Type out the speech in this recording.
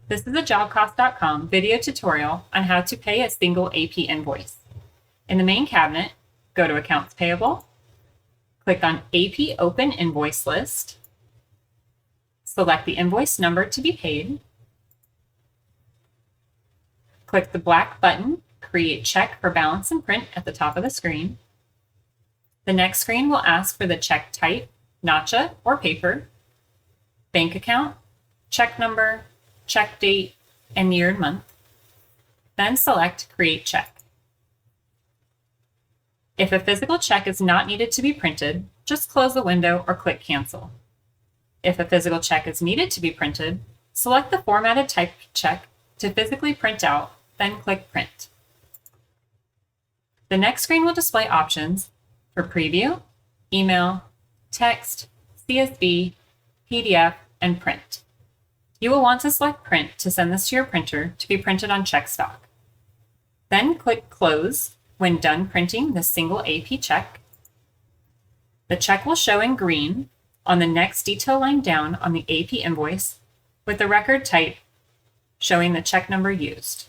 This is a JobCost.com video tutorial on how to pay a single AP invoice. In the main cabinet, go to Accounts Payable, click on AP Open Invoice List, select the invoice number to be paid, click the black button, Create Check for Balance and Print at the top of the screen. The next screen will ask for the check type, nacha or paper, bank account, check number, check date, and year and month. Then select Create Check. If a physical check is not needed to be printed, just close the window or click Cancel. If a physical check is needed to be printed, select the formatted type check to physically print out, then click Print. The next screen will display options for preview, email, text, CSV, PDF, and print. You will want to select Print to send this to your printer to be printed on check stock. Then click Close when done printing the single AP check. The check will show in green on the next detail line down on the AP invoice with the record type showing the check number used.